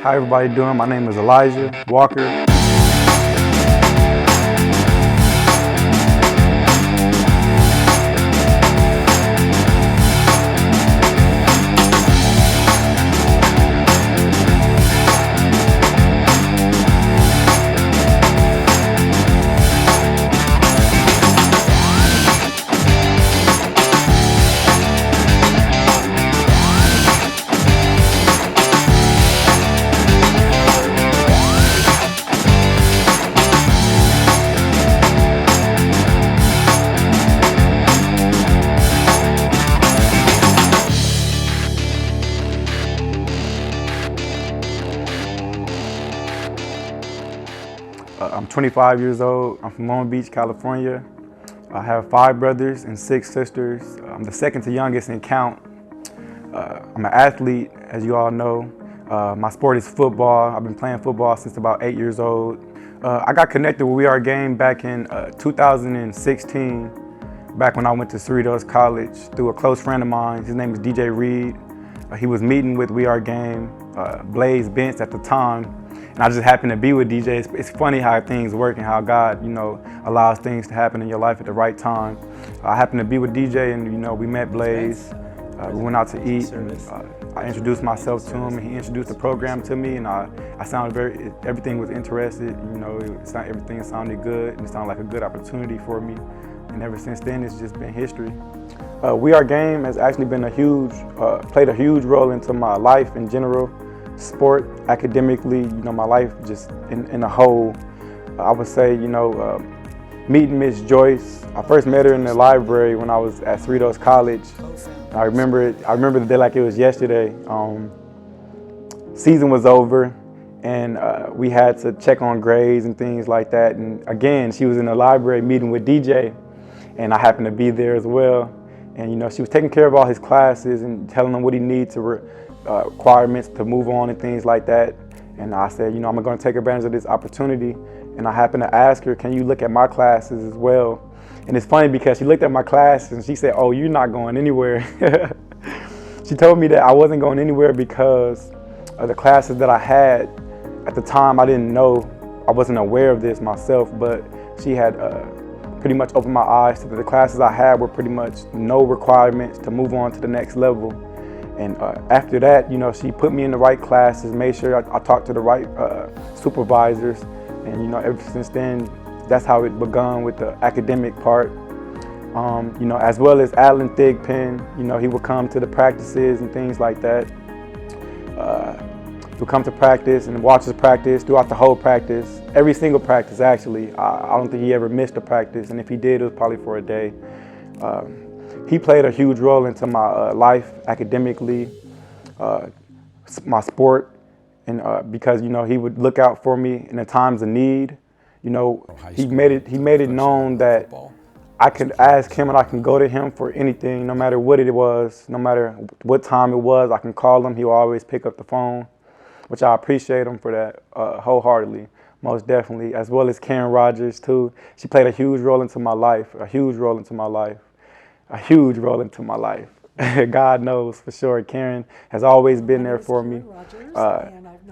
How everybody doing? My name is Elijah Walker. I'm 25 years old. I'm from Long Beach, California. I have 5 brothers and 6 sisters. I'm the second to youngest in count. I'm an athlete, as you all know. My sport is football. I've been playing football since about 8 years old. I got connected with We Are Game back in 2016, back when I went to Cerritos College through a close friend of mine. His name is DJ Reed. He was meeting with We Are Game, Blaze Bench at the time. And I just happened to be with DJ. It's funny how things work and how God, allows things to happen in your life at the right time. I happened to be with DJ and, we met Blaze. We went out to eat and I introduced myself to him and he introduced the program to me and I sounded everything was interested. Everything sounded good and it sounded like a good opportunity for me. And ever since then, it's just been history. We Are Game has actually been played a huge role into my life in general. Sport, academically, my life just in a whole. I would say, meeting Miss Joyce. I first met her in the library when I was at Cerritos College. I remember the day like it was yesterday. Season was over and we had to check on grades and things like that. And again, she was in the library meeting with DJ and I happened to be there as well. And she was taking care of all his classes and telling him what he needs to requirements to move on and things like that. And I said, I'm going to take advantage of this opportunity. And I happened to ask her, can you look at my classes as well? And it's funny because she looked at my classes and she said, oh, you're not going anywhere. She told me that I wasn't going anywhere because of the classes that I had. At the time, I didn't know, I wasn't aware of this myself, but she had pretty much opened my eyes to the classes I had were pretty much no requirements to move on to the next level. And after that, she put me in the right classes, made sure I talked to the right supervisors. And, ever since then, that's how it begun with the academic part. As well as Alan Thigpen, he would come to the practices and things like that. He would come to practice and watch us practice throughout the whole practice. Every single practice, actually. I don't think he ever missed a practice. And if he did, it was probably for a day. He played a huge role into my life academically, my sport, and because he would look out for me in the times of need. He made it known that I could ask him and I can go to him for anything, no matter what it was, no matter what time it was. I can call him. He will always pick up the phone, which I appreciate him for that wholeheartedly, most definitely. As well as Karen Rogers too. She played a huge role into my life, a huge role into my life. God knows for sure. Karen has always been there for me.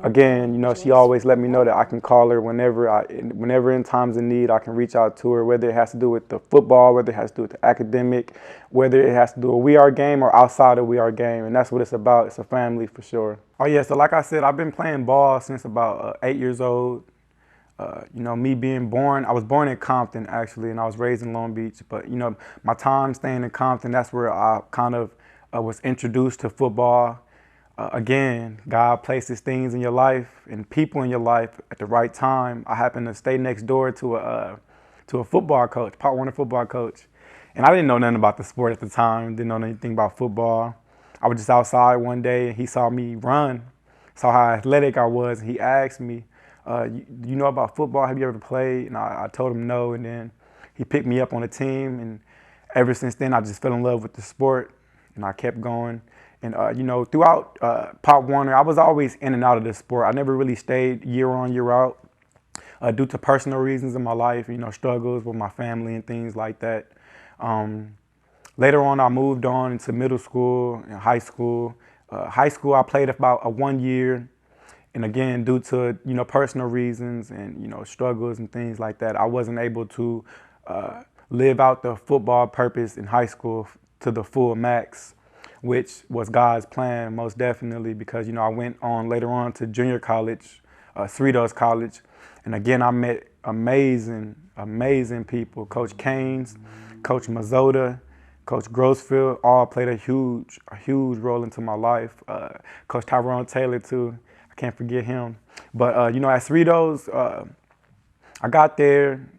Again, she always let me know that I can call her whenever in times of need, I can reach out to her, whether it has to do with the football, whether it has to do with the academic, whether it has to do with We Are Game or outside of We Are Game. And that's what it's about. It's a family for sure. Oh yeah, so like I said, I've been playing ball since about 8 years old. Me being born, I was born in Compton actually, and I was raised in Long Beach. But my time staying in Compton, that's where I kind of was introduced to football. Again, God places things in your life and people in your life at the right time. I happened to stay next door to a football coach, Part 1 football coach, and I didn't know nothing about the sport at the time. Didn't know anything about football. I was just outside one day and he saw me run, saw how athletic I was, and he asked me, do you know about football? Have you ever played? And I told him no, and then he picked me up on the team, and ever since then I just fell in love with the sport, and I kept going. And throughout Pop Warner, I was always in and out of the sport. I never really stayed year on, year out due to personal reasons in my life, struggles with my family and things like that. Later on, I moved on into middle school and high school. High school, I played about 1 year. And again, due to, personal reasons and, struggles and things like that, I wasn't able to live out the football purpose in high school to the full max, which was God's plan, most definitely, because, I went on later on to junior college, Cerritos College. And again, I met amazing people. Coach Keynes, Coach Mazzotta, Coach Grossfield, all played a huge role into my life. Coach Tyrone Taylor too, I can't forget him. But at Cerritos, I got there,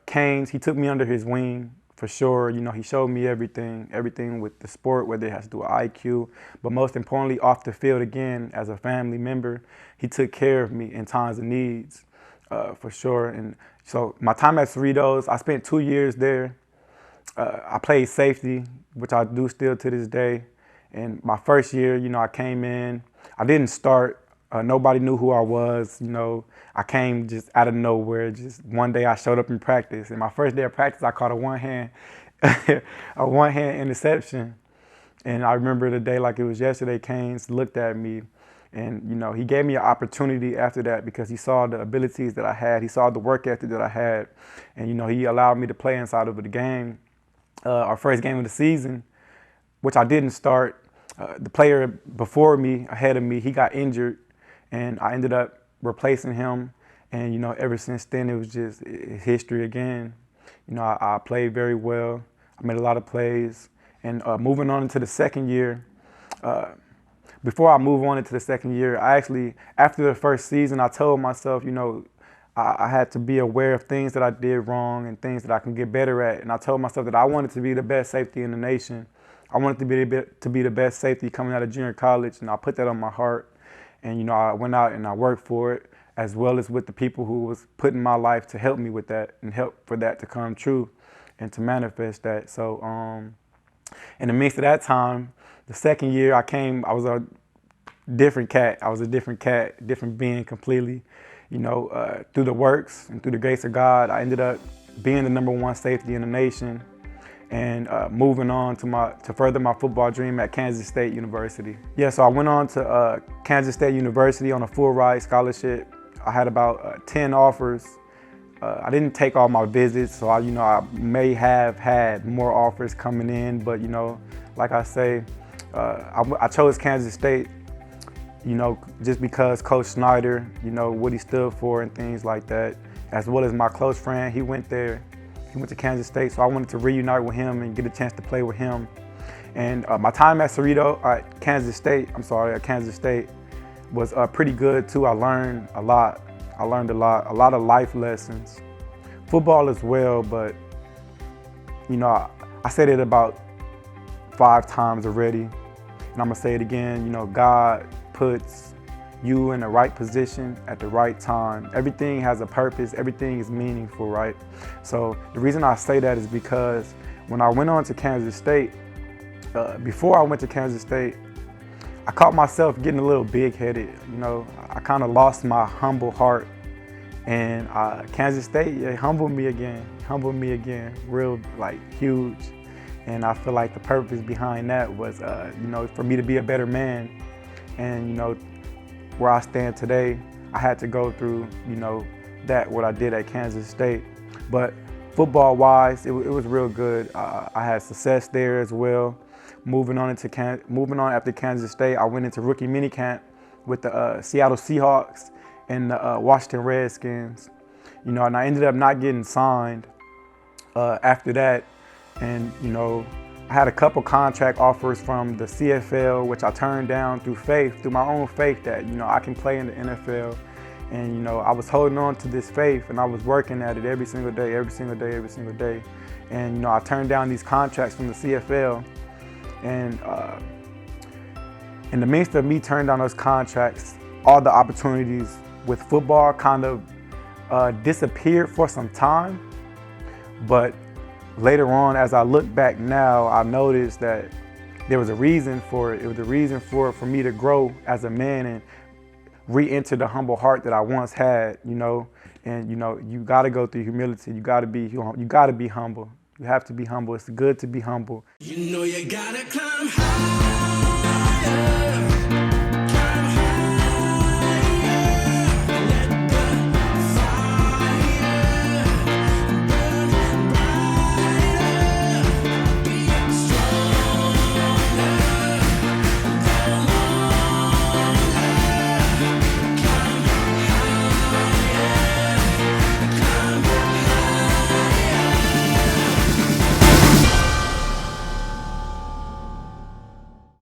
Keynes, he took me under his wing for sure. He showed me everything with the sport, whether it has to do with IQ, but most importantly, off the field again, as a family member, he took care of me in times of needs, for sure. And so my time at Cerritos, I spent 2 years there. I played safety, which I do still to this day. And my first year, I came in, I didn't start. Nobody knew who I was, I came just out of nowhere. Just one day I showed up in practice. And my first day of practice, I caught a one-hand interception. And I remember the day like it was yesterday. Keynes looked at me and, he gave me an opportunity after that because he saw the abilities that I had. He saw the work ethic that I had. And, he allowed me to play inside of the game, our first game of the season, which I didn't start. The player before me, ahead of me, he got injured. And I ended up replacing him. And, ever since then, it was just history again. I played very well. I made a lot of plays. And moving on into the second year, before I move on into the second year, after the first season, I told myself, I had to be aware of things that I did wrong and things that I can get better at. And I told myself that I wanted to be the best safety in the nation. I wanted to be the best safety coming out of junior college, and I put that on my heart. And, I went out and I worked for it, as well as with the people who was putting my life to help me with that and help for that to come true and to manifest that. So in the midst of that time, the second year I was a different cat. I was a different cat, different being completely. Through the works and through the grace of God, I ended up being the #1 safety in the nation and moving on to further my football dream at Kansas State University. Yeah, so I went on to Kansas State University on a full ride scholarship. I had about 10 offers. I didn't take all my visits, so I may have had more offers coming in, but like I say, I chose Kansas State, just because Coach Snyder, what he stood for and things like that, as well as my close friend, he went there. He went to Kansas State, so I wanted to reunite with him and get a chance to play with him. And my time at Kansas State was pretty good too. I learned a lot. a lot of life lessons. Football as well, but you know, I said it about 5 times already, and I'm gonna say it again. You know, God puts you in the right position at the right time. Everything has a purpose, everything is meaningful, right? So the reason I say that is because when I went on to Kansas State, before I went to Kansas State, I caught myself getting a little big-headed. You know, I kind of lost my humble heart, and Kansas State humbled me again, real huge. And I feel like the purpose behind that was, you know, for me to be a better man. And you know, where I stand today, I had to go through, you know, what I did at Kansas State. But football-wise, it was real good. I had success there as well. Moving on after Kansas State, I went into rookie minicamp with the Seattle Seahawks and the Washington Redskins. You know, and I ended up not getting signed after that. And you know, I had a couple contract offers from the CFL, which I turned down through my own faith that, you know, I can play in the NFL. And you know, I was holding on to this faith, and I was working at it every single day. And you know, I turned down these contracts from the CFL. And in the midst of me turning down those contracts, all the opportunities with football kind of disappeared for some time. But later on, as I look back now, I noticed that there was a reason for it. It was a reason for me to grow as a man and re-enter the humble heart that I once had, you know. And you know, you got to go through humility. You got to be humble. You have to be humble. It's good to be humble. You know you gotta climb high.